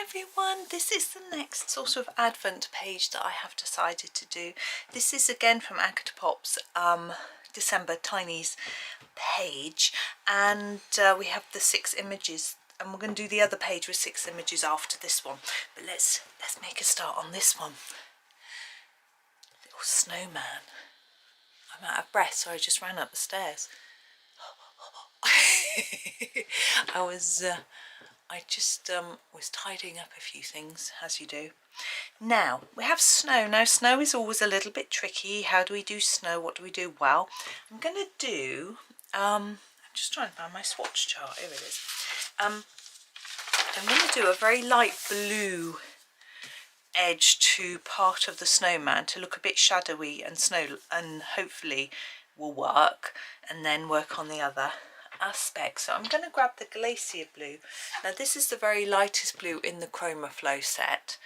everyone, this is the next sort of advent page that I have decided to do. This is again from Agotapop's December Tinies page, and we have the 6 images, and we're going to do the other page with 6 images after this one. But let's make a start on this one. Little snowman. I'm out of breath, so I just ran up the stairs. I just was tidying up a few things, as you do. Now, we have snow. Now, snow is always a little bit tricky. How do we do snow? What do we do? Well, I'm going to do, I'm just trying to find my swatch chart. Here it is. I'm going to do a very light blue edge to part of the snowman to look a bit shadowy and snow, and hopefully will work, and then work on the other aspect. So I'm going to grab the glacier blue. Now this is the very lightest blue in the Chromaflow set,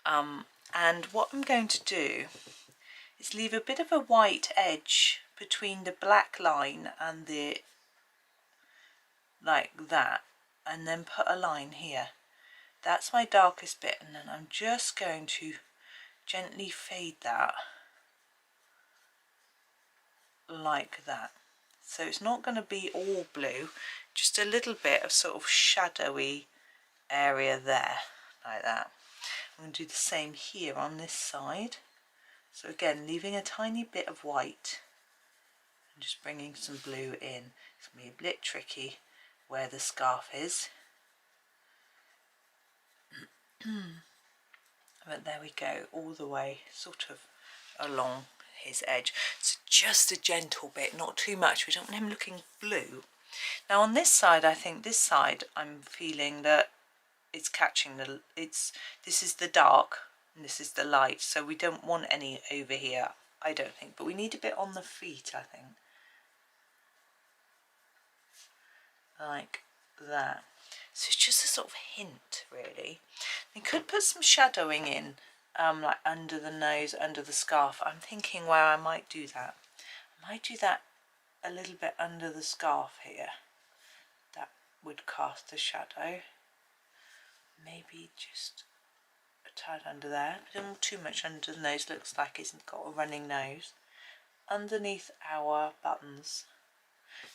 and what I'm going to do is leave a bit of a white edge between the black line and the, like that, and then put a line here. That's my darkest bit, and then I'm just going to gently fade that like that. So it's not going to be all blue, just a little bit of sort of shadowy area there, like that. I'm going to do the same here on this side. So again, leaving a tiny bit of white and just bringing some blue in. It's going to be a bit tricky where the scarf is. But there we go, all the way sort of along his edge. So just a gentle bit, not too much. We don't want him looking blue. Now on this side, I think this side, I'm feeling that it's catching the, this is the dark and this is the light, so we don't want any over here, I don't think, but we need a bit on the feet, I think, like that. So it's just a sort of hint, really. You could put some shadowing in, like under the nose, under the scarf. I'm thinking where I might do that. I might do that a little bit under the scarf here. That would cast a shadow. Maybe just a tad under there. Not too much under the nose. Looks like he's got a running nose. Underneath our buttons.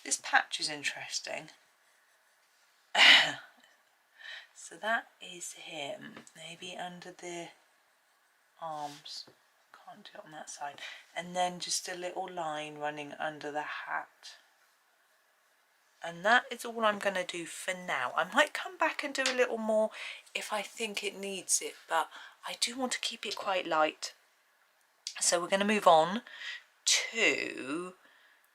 This patch is interesting. So that is him. Maybe under the arms. Can't do it on that side. And then just a little line running under the hat. And that is all I'm going to do for now. I might come back and do a little more if I think it needs it, but I do want to keep it quite light. So we're going to move on to,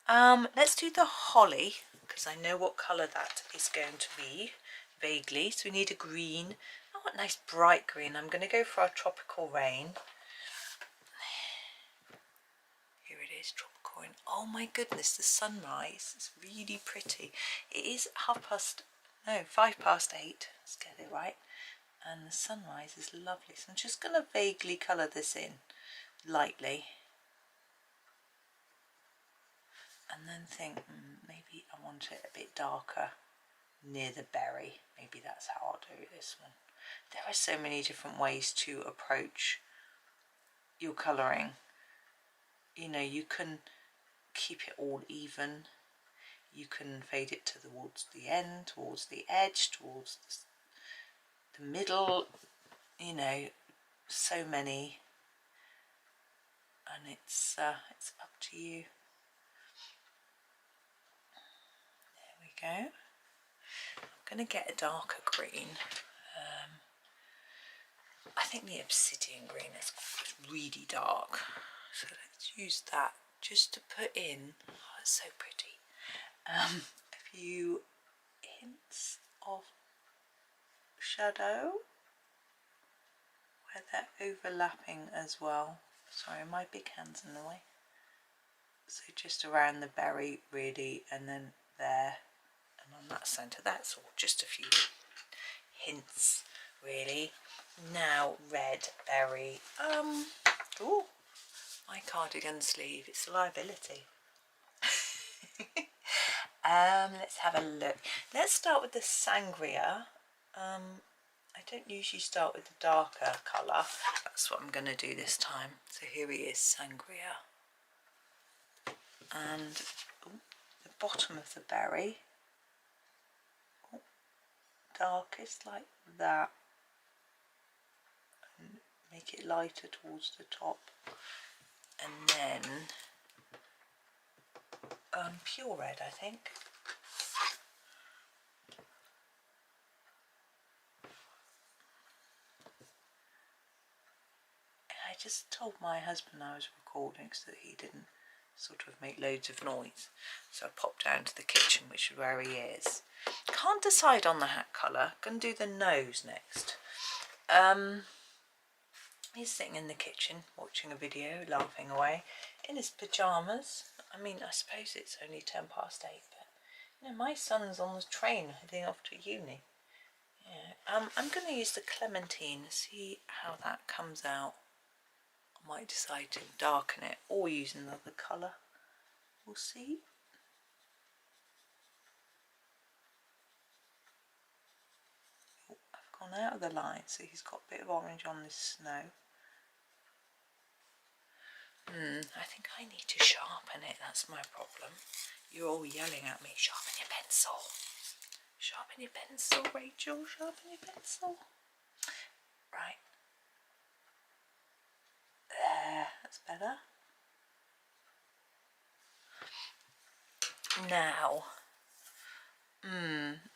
let's do the holly, because I know what colour that is going to be, vaguely. So we need a green. I want a nice bright green. I'm going to go for our tropical rain. Here it is, tropical rain. Oh my goodness, the sunrise is really pretty. It is 5 past 8. Let's get it right. And the sunrise is lovely. So I'm just going to vaguely colour this in lightly. And then think, maybe I want it a bit darker near the berry. Maybe that's how I'll do this one. There are so many different ways to approach your colouring. You know, you can keep it all even. You can fade it towards the end, towards the edge, towards the middle. You know, so many, and it's up to you. There we go. I'm going to get a darker green. I think the obsidian green is really dark, so let's use that just to put in, oh, it's so pretty, a few hints of shadow where they're overlapping as well. Sorry, my big hand's in the way. So just around the berry really, and then there, and on that centre. That's all, just a few hints really. Now red berry. Ooh, my cardigan sleeve, it's a liability. Let's have a look. Let's start with the sangria. I don't usually start with the darker colour. That's what I'm going to do this time. So here he is, Sangria. And the bottom of the berry, darkest like that. And make it lighter towards the top. And then pure red, I think. I just told my husband I was recording so that he didn't sort of make loads of noise. So I popped down to the kitchen, which is where he is. Can't decide on the hat colour. Gonna do the nose next. He's sitting in the kitchen watching a video, laughing away, in his pyjamas. I mean, I suppose it's only 8:10, but you know, my son's on the train heading off to uni. Yeah. I'm going to use the clementine, see how that comes out. I might decide to darken it or use another colour. We'll see. Oh, I've gone out of the line, so he's got a bit of orange on this snow. I think I need to sharpen it, that's my problem. You're all yelling at me, sharpen your pencil. Sharpen your pencil, Rachel, sharpen your pencil. Right. There, that's better. Now,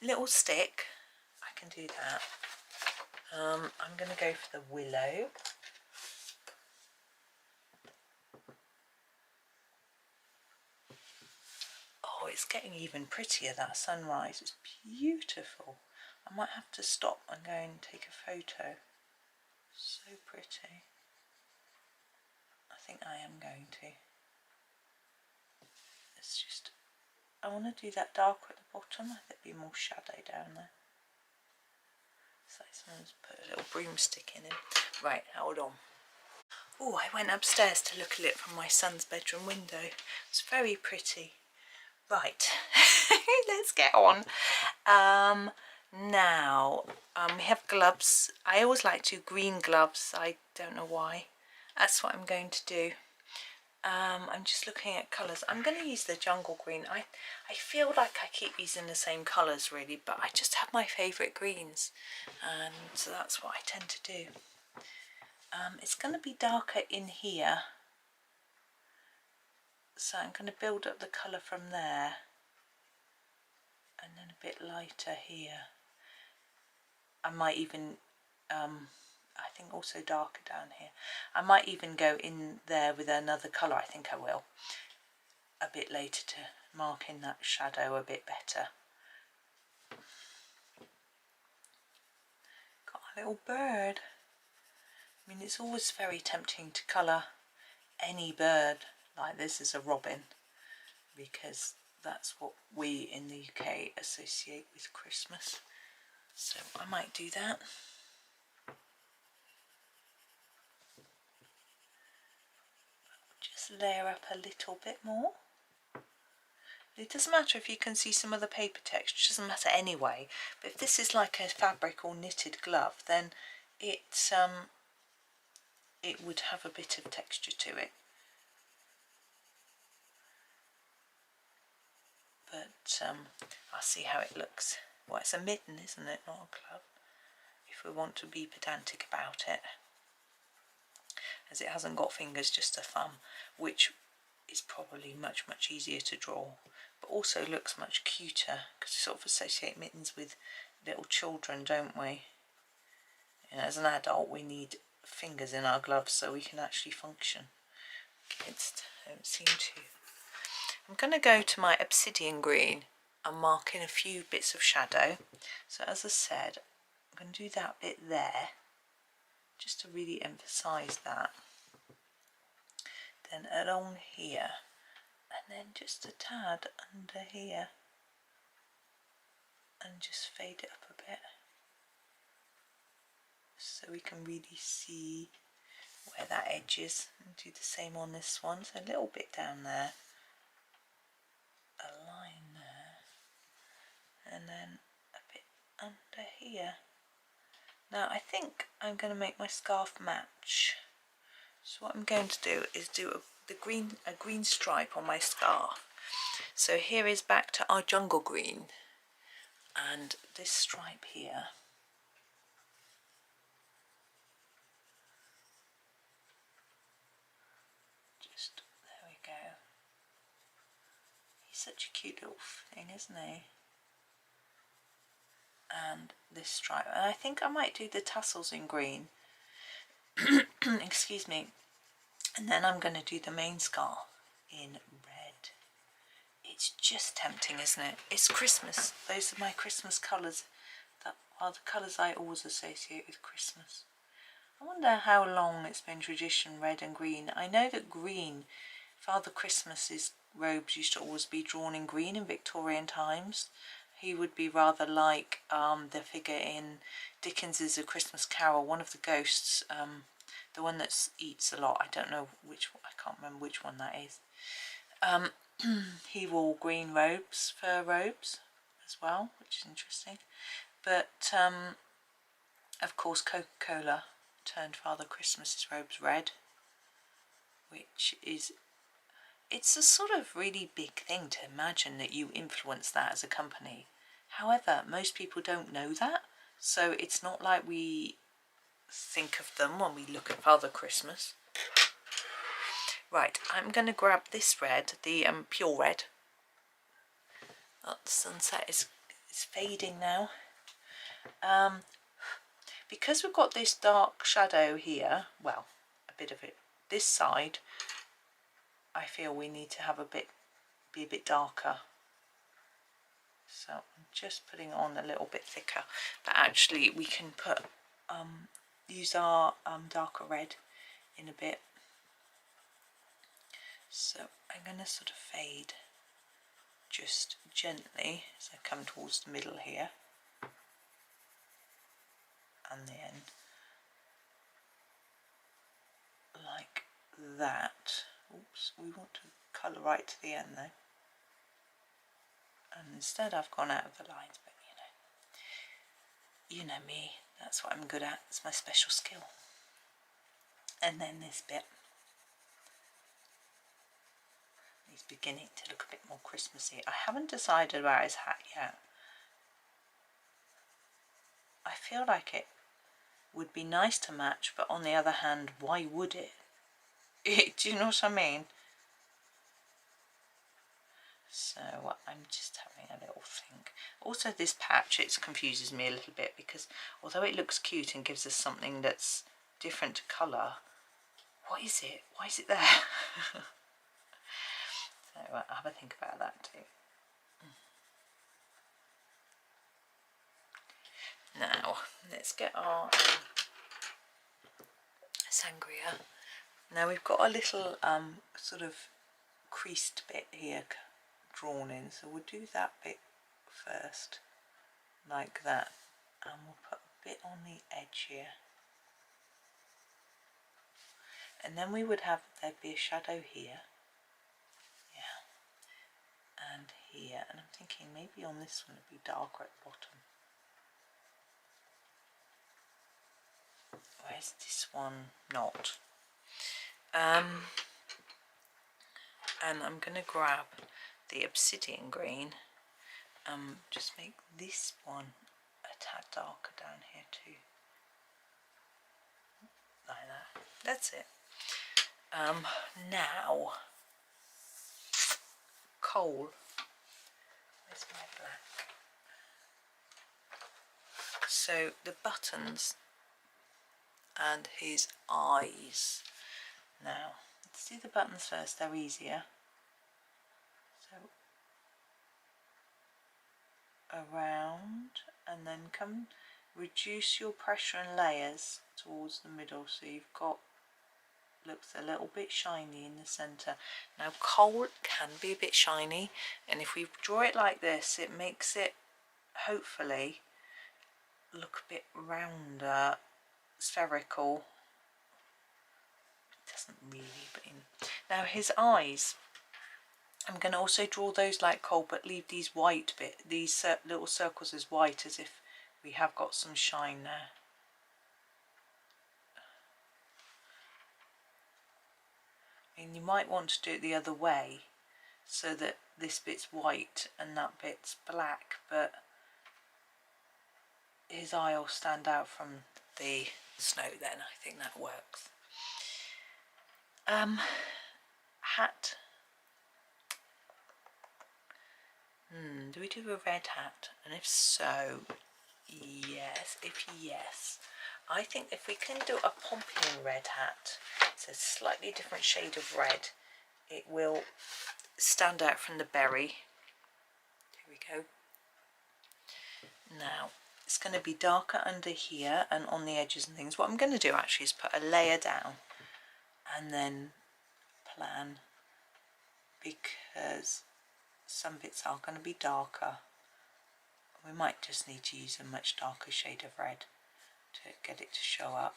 little stick, I can do that. I'm going to go for the willow. Oh, it's getting even prettier, that sunrise. It's beautiful. I might have to stop and go and take a photo. So pretty. I think I am going to. It's just, I want to do that darker at the bottom. I think there'd be more shadow down there. So someone's put a little broomstick in him. Right, hold on. Oh, I went upstairs to look at it from my son's bedroom window. It's very pretty. Right, let's get on. Now, we have gloves. I always like to do green gloves. I don't know why. That's what I'm going to do. I'm just looking at colours. I'm going to use the jungle green. I feel like I keep using the same colours really, but I just have my favourite greens. And so that's what I tend to do. It's going to be darker in here. So I'm going to build up the colour from there. And then a bit lighter here. I might even, I think also darker down here. I might even go in there with another colour, I think I will. A bit later to mark in that shadow a bit better. Got a little bird. I mean, it's always very tempting to colour any bird like this as a robin, because that's what we in the UK associate with Christmas. So I might do that. Just layer up a little bit more. It doesn't matter if you can see some of the paper texture, it doesn't matter anyway. But if this is like a fabric or knitted glove, then it would have a bit of texture to it. But I'll see how it looks. Well, it's a mitten, isn't it, not a glove, if we want to be pedantic about it. As it hasn't got fingers, just a thumb, which is probably much, much easier to draw, but also looks much cuter, because we sort of associate mittens with little children, don't we? You know, as an adult, we need fingers in our gloves so we can actually function. Kids don't seem to. I'm going to go to my obsidian green and mark in a few bits of shadow. So as I said, I'm going to do that bit there, just to really emphasise that. Then along here, and then just a tad under here, and just fade it up a bit, so we can really see where that edge is, and do the same on this one. So a little bit down there, a line there, and then a bit under here, Now I think I'm going to make my scarf match. So what I'm going to do is do a green stripe on my scarf. So here is back to our jungle green, and this stripe here. Just there we go. He's such a cute little thing, isn't he? And this stripe, and I think I might do the tassels in green. Excuse me. And then I'm going to do the main scarf in red. It's just tempting, isn't it? It's Christmas. Those are my Christmas colours. That are the colours I always associate with Christmas. I wonder how long it's been tradition, red and green. I know that green, Father Christmas's robes used to always be drawn in green in Victorian times. He would be rather like the figure in Dickens's A Christmas Carol, one of the ghosts, the one that eats a lot. I don't know which one, I can't remember which one that is. He wore green robes, fur robes as well, which is interesting. But of course Coca-Cola turned Father Christmas's robes red, which is, it's a sort of really big thing to imagine that you influence that as a company. However, most people don't know that, so it's not like we think of them when we look at Father Christmas. Right, I'm going to grab this red, the pure red. Oh, the sunset is fading now. Because we've got this dark shadow here, well, a bit of it, this side, I feel we need to have be a bit darker. So I'm just putting on a little bit thicker, but actually we can put, use our darker red in a bit. So I'm going to sort of fade just gently as I come towards the middle here and the end, like that. Oops, we want to colour right to the end though, and instead I've gone out of the lines, but you know me, that's what I'm good at, it's my special skill. And then this bit is beginning to look a bit more Christmassy. I haven't decided about his hat yet. I feel like it would be nice to match, but on the other hand, why would it? Do you know what I mean? So I'm just having a little think. Also this patch, it confuses me a little bit because although it looks cute and gives us something that's different to colour, what is it? Why is it there? So I'll have a think about that too. Now let's get our sangria. Now we've got a little sort of creased bit here drawn in, so we'll do that bit first, like that, and we'll put a bit on the edge here, and then we would have, there'd be a shadow here, yeah, and here, and I'm thinking maybe on this one it'd be darker at the bottom. Where's this one not? And I'm going to grab the obsidian green, just make this one a tad darker down here too, like that. That's it. Now, coal. Where's my black? So the buttons and his eyes. Now, let's do the buttons first, they're easier. So, around, and then come, reduce your pressure and layers towards the middle, so you've got, looks a little bit shiny in the centre. Now coal can be a bit shiny, and if we draw it like this, it makes it, hopefully, look a bit rounder, spherical. It doesn't really, but now his eyes, I'm going to also draw those like coal, but leave these white bit, these little circles as white, as if we have got some shine there. And you might want to do it the other way so that this bit's white and that bit's black, but his eye will stand out from the snow then. I think that works. Hat. Do we do a red hat? And if so, yes. If yes, I think if we can do a pompeian red hat, it's a slightly different shade of red, it will stand out from the berry. Here we go. Now it's going to be darker under here and on the edges and things. What I'm going to do actually is put a layer down and then plan, because some bits are going to be darker. We might just need to use a much darker shade of red to get it to show up.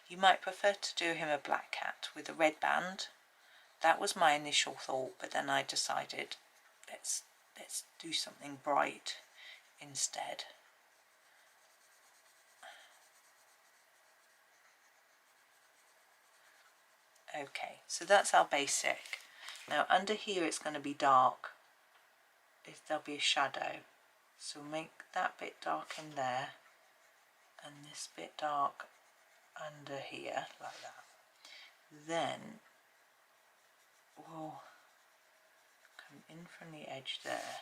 You might prefer to do him a black cat with a red band. That was my initial thought, but then I decided let's do something bright instead. Okay, so that's our basic. Now under here it's going to be dark. There'll be a shadow. So make that bit dark in there and this bit dark under here, like that. Then we'll come in from the edge there.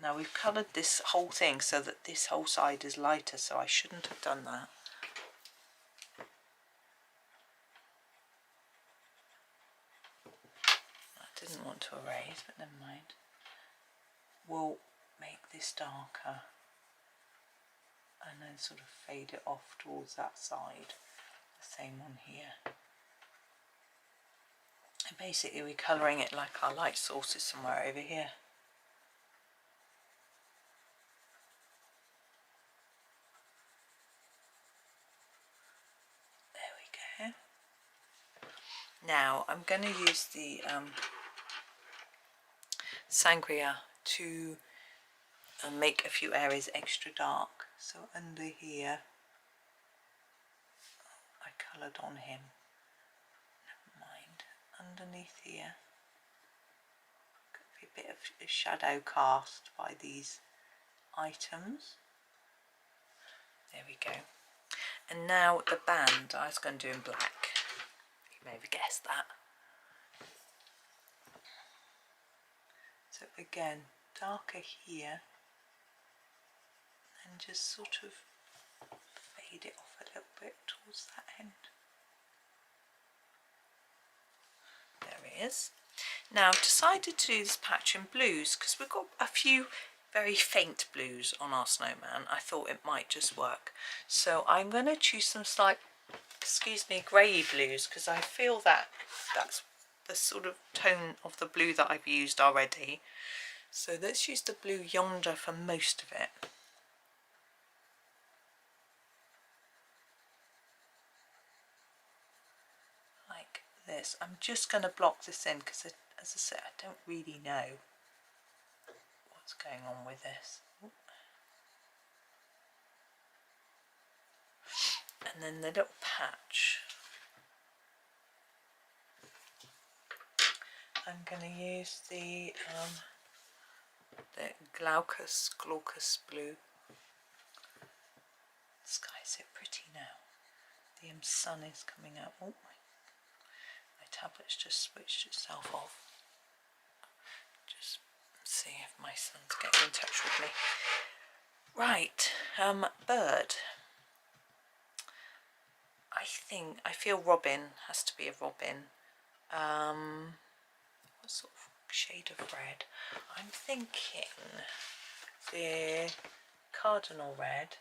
Now we've coloured this whole thing so that this whole side is lighter, so I shouldn't have done that. I didn't want to erase, but never mind. We'll make this darker and then sort of fade it off towards that side. The same one here. And basically we're colouring it like our light source is somewhere over here. There we go. Now I'm going to use the sangria to make a few areas extra dark. So under here, I coloured on him. Never mind. Underneath here, could be a bit of a shadow cast by these items. There we go. And now the band I was going to do in black. You may have guessed that. So again, darker here, and just sort of fade it off a little bit towards that end. There it is. Now I've decided to do this patch in blues because we've got a few very faint blues on our snowman. I thought it might just work. So I'm going to choose some slight, grey blues, because I feel that that's the sort of tone of the blue that I've used already. So let's use the blue yonder for most of it. Like this. I'm just going to block this in because, as I said, I don't really know what's going on with this. And then the little patch, I'm going to use the glaucous blue. The sky's so pretty now. The sun is coming out. Oh, my tablet's just switched itself off. Just see if my son's getting in touch with me. Right, bird. I feel robin has to be a robin. What sort of shade of red? I'm thinking the cardinal red,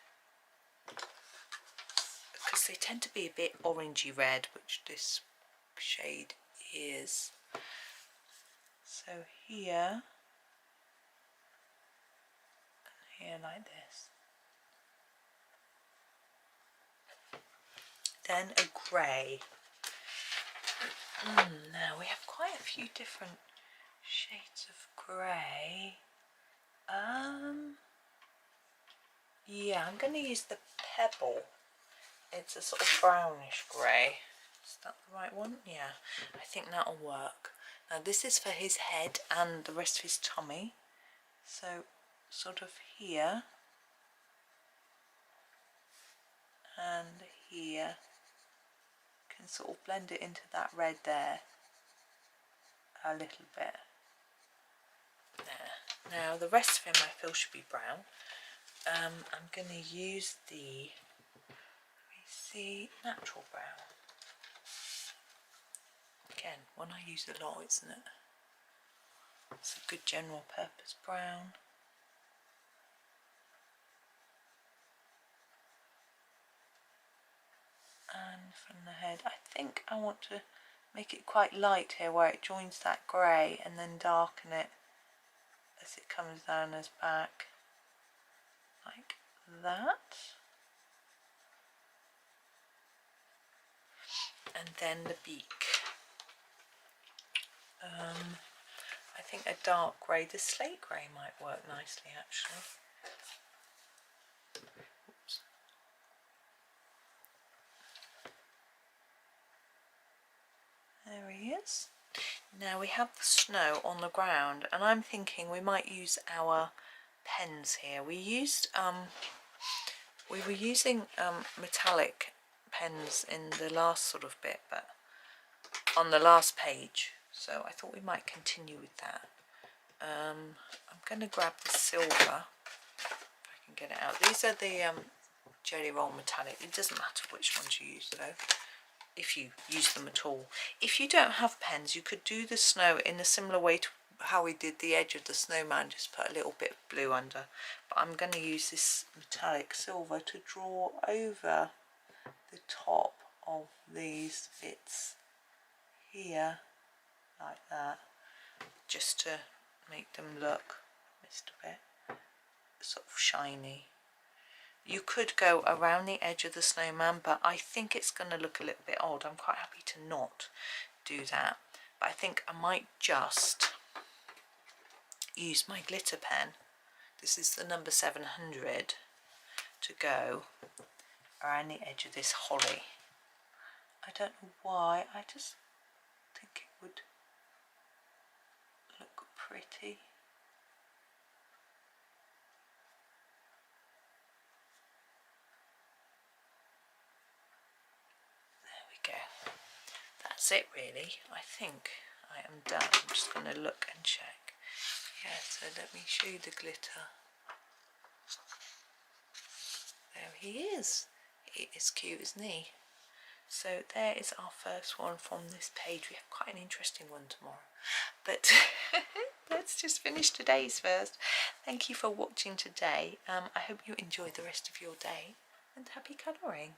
because they tend to be a bit orangey red, which this shade is. So here and here like this. Then a grey. Now we have quite a few different shades of grey. Yeah, I'm going to use the pebble It's a sort of brownish grey. Is that the right one? Yeah, I think that'll work. Now this is for his head and the rest of his tummy. So sort of here and here, can sort of blend it into that red there a little bit. There. Now the rest of him I feel should be brown. I'm going to use the, natural brown. Again, one I use a lot, isn't it? It's a good general purpose brown. And from the head, I think I want to make it quite light here where it joins that grey, and then darken it as it comes down his back, like that. And then the beak. I think a dark grey, the slate grey might work nicely actually. Oops. There he is. Now we have the snow on the ground, and I'm thinking we might use our pens here. We were using metallic pens in the last sort of bit, but on the last page, so I thought we might continue with that. I'm going to grab the silver, if I can get it out. These are the Gellyroll metallic. It doesn't matter which ones you use though, if you use them at all. If you don't have pens, you could do the snow in a similar way to how we did the edge of the snowman, just put a little bit of blue under. But I'm going to use this metallic silver to draw over the top of these bits here, like that, just to make them look just a bit sort of shiny. You could go around the edge of the snowman, but I think it's going to look a little bit odd. I'm quite happy to not do that, but I think I might just use my glitter pen. This is the number 700 to go around the edge of this holly. I don't know why, I just think it would look pretty. There we go. That's it really. I think I am done. I'm just going to look and check. Yeah, so let me show you the glitter. There he is. He is cute, isn't he? So there is our first one from this page. We have quite an interesting one tomorrow, but let's just finish today's first. Thank you for watching today. I hope you enjoy the rest of your day, and happy colouring.